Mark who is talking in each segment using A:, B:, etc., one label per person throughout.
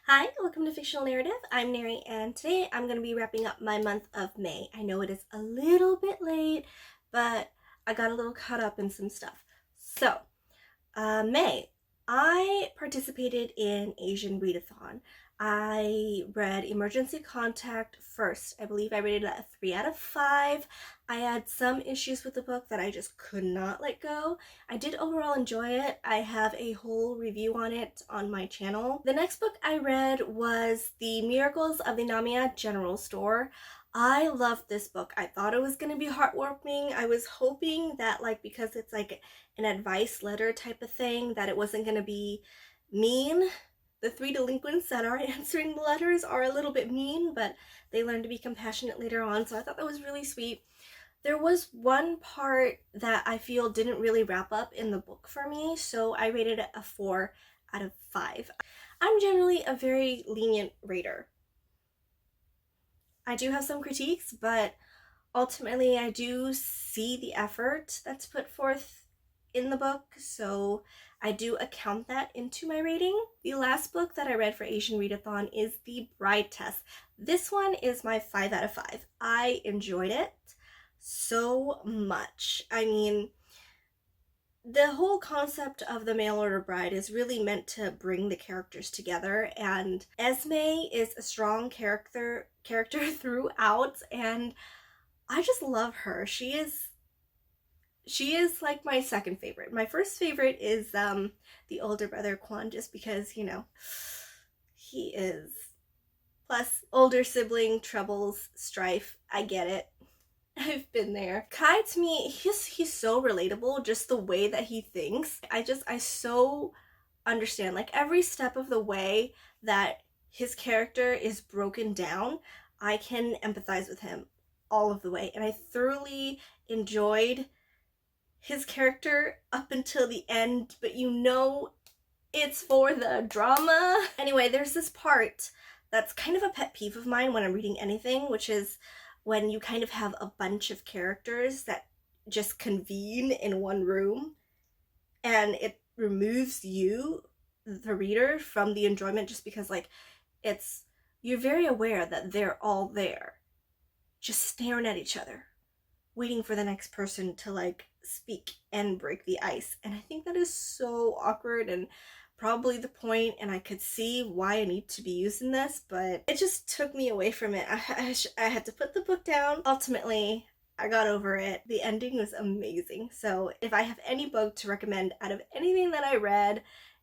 A: Hi, welcome to Fictional Narrative. I'm Neri, and today I'm going to be wrapping up my month of May. I know it is a little bit late, but I got a little caught up in some stuff. So, May, I participated in Asian Readathon. I read Emergency Contact first. I believe I rated it a 3 out of 5. I had some issues with the book that I just could not let go. I did overall enjoy it. I have a whole review on it on my channel. The next book I read was The Miracles of the Namiya General Store. I loved this book. I thought it was going to be heartwarming. I was hoping that, because it's like an advice letter type of thing, that it wasn't going to be mean. The three delinquents that are answering the letters are a little bit mean, but they learn to be compassionate later on, so I thought that was really sweet. There was one part that I feel didn't really wrap up in the book for me, so I rated it a 4 out of 5. I'm generally a very lenient rater. I do have some critiques, but ultimately I do see the effort that's put forth in the book, so I do account that into my rating. The last book that I read for Asian Readathon is The Bride Test. This one is my 5 out of 5. I enjoyed it so much. I mean, the whole concept of the mail order bride is really meant to bring the characters together, and Esme is a strong character throughout, and I just love her. She is like my second favorite. My first favorite is the older brother Kwan, just because, he is. Plus, older sibling troubles, strife, I get it. I've been there. Kai, to me, he's so relatable, just the way that he thinks. I so understand, like, every step of the way that his character is broken down, I can empathize with him all of the way, and I thoroughly enjoyed his character up until the end, but it's for the drama. Anyway, there's this part that's kind of a pet peeve of mine when I'm reading anything, which is when you kind of have a bunch of characters that just convene in one room, and it removes you, the reader, from the enjoyment, just because, you're very aware that they're all there, just staring at each other, waiting for the next person to, speak and break the ice. And I think that is so awkward and probably the point, and I could see why I need to be using this, but it just took me away from it. I had to put the book down. Ultimately, I got over it. The ending was amazing. So if I have any book to recommend out of anything that I read,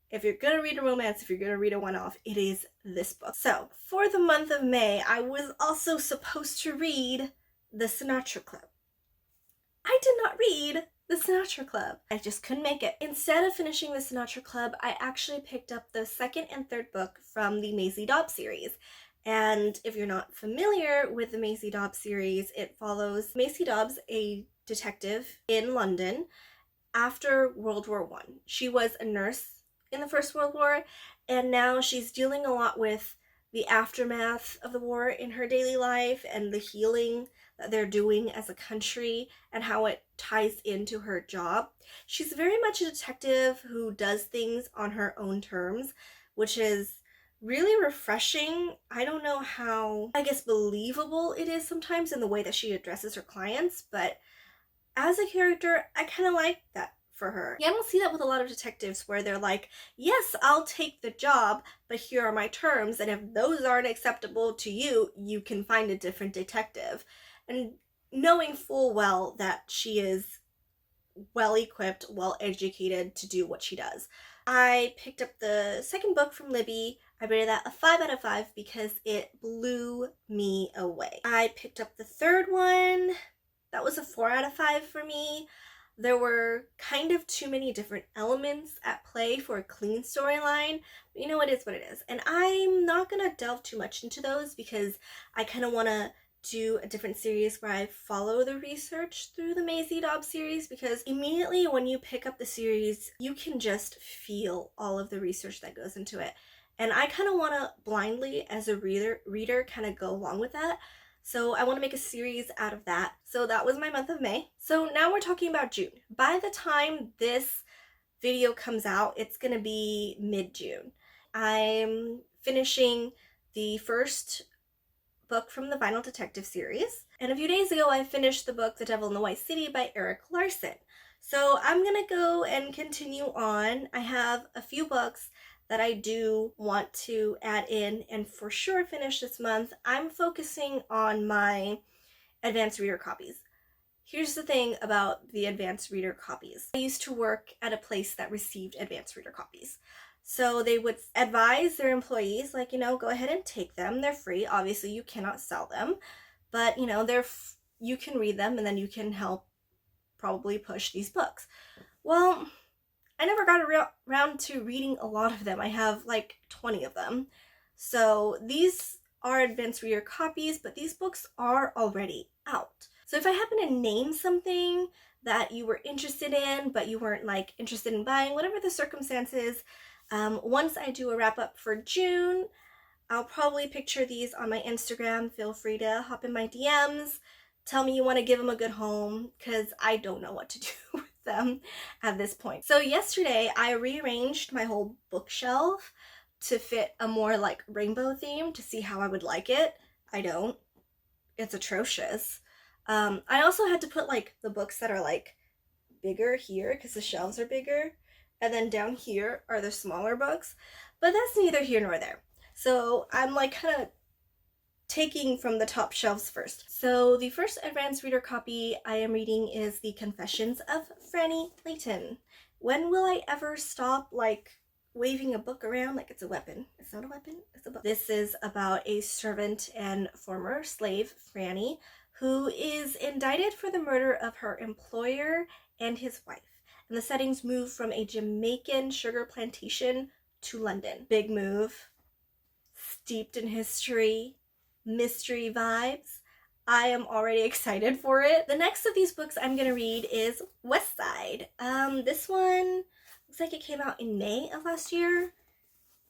A: if you're gonna read a romance, if you're gonna read a one-off, it is this book. So for the month of May, I was also supposed to read The Sinatra Club. I did not read The Sinatra Club. I just couldn't make it. Instead of finishing The Sinatra Club, I actually picked up the second and third book from the Maisie Dobbs series. And if you're not familiar with the Maisie Dobbs series, it follows Maisie Dobbs, a detective in London after World War I. She was a nurse in the First World War, and now she's dealing a lot with the aftermath of the war in her daily life and the healing that they're doing as a country and how it ties into her job. She's very much a detective who does things on her own terms, which is really refreshing. I don't know how, believable it is sometimes in the way that she addresses her clients, but as a character, I kind of like that for her. Yeah, I don't see that with a lot of detectives where they're like, yes, I'll take the job, but here are my terms, and if those aren't acceptable to you, you can find a different detective. And knowing full well that she is well-equipped, well-educated to do what she does. I picked up the second book from Libby. I rated that a 5 out of 5 because it blew me away. I picked up the third one. That was a 4 out of 5 for me. There were kind of too many different elements at play for a clean storyline. But it is what it is. And I'm not going to delve too much into those because I kind of want to do a different series where I follow the research through the Maisie Dobbs series, because immediately when you pick up the series, you can just feel all of the research that goes into it. And I kind of want to blindly, as a reader, kind of go along with that. So I want to make a series out of that. So that was my month of May. So now we're talking about June. By the time this video comes out, it's going to be mid-June. I'm finishing the first book from the Vinyl Detective series. And a few days ago, I finished the book The Devil in the White City by Erik Larson. So I'm gonna go and continue on. I have a few books that I do want to add in and for sure finish this month. I'm focusing on my advanced reader copies. Here's the thing about the advanced reader copies. I used to work at a place that received advanced reader copies. So they would advise their employees, like, go ahead and take them. They're free. Obviously, you cannot sell them, but, you can read them and then you can help probably push these books. Well, I never got around to reading a lot of them. I have like 20 of them. So these are advanced reader copies, but these books are already out. So if I happen to name something that you were interested in, but you weren't like interested in buying, whatever the circumstances, once I do a wrap up for June, I'll probably picture these on my Instagram. Feel free to hop in my DMs. Tell me you want to give them a good home, because I don't know what to do with them at this point. So yesterday I rearranged my whole bookshelf to fit a more like rainbow theme to see how I would like it. I don't. It's atrocious. I also had to put like the books that are like bigger here because the shelves are bigger, and then down here are the smaller books, but that's neither here nor there. So I'm like kind of taking from the top shelves first. So the first advanced reader copy I am reading is The Confessions of Frannie Langton. When will I ever stop like waving a book around like it's a weapon? It's not a weapon, it's a book. This is about a servant and former slave, Frannie, who is indicted for the murder of her employer and his wife. And the settings move from a Jamaican sugar plantation to London. Big move, steeped in history, mystery vibes. I am already excited for it. The next of these books I'm gonna read is Westside. This one looks like it came out in May of last year.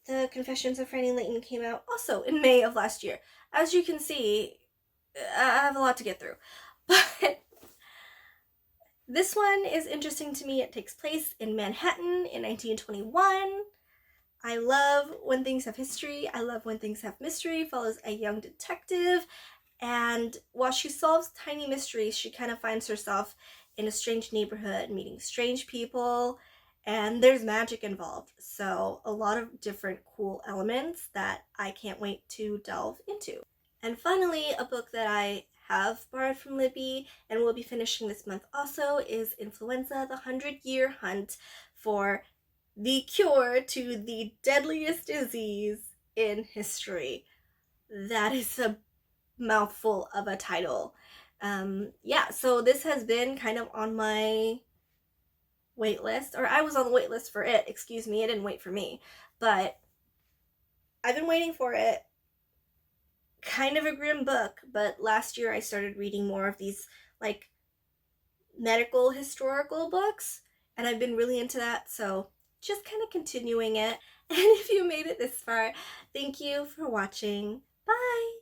A: The Confessions of Frannie Langton came out also in May of last year. As you can see, I have a lot to get through. But this one is interesting to me. It takes place in Manhattan in 1921. I love when things have history. I love when things have mystery. Follows a young detective, and while she solves tiny mysteries, she kind of finds herself in a strange neighborhood, meeting strange people, and there's magic involved. So a lot of different cool elements that I can't wait to delve into. And finally, a book that I have borrowed from Libby and will be finishing this month also is Influenza, the 100-Year Hunt for the cure to the deadliest disease in history. That is a mouthful of a title. Yeah, so this has been kind of on my wait list, or I was on the wait list for it, excuse me, it didn't wait for me, but I've been waiting for it. Kind of a grim book, but last year I started reading more of these like medical historical books, and I've been really into that, so just kind of continuing it. And if you made it this far, thank you for watching. Bye!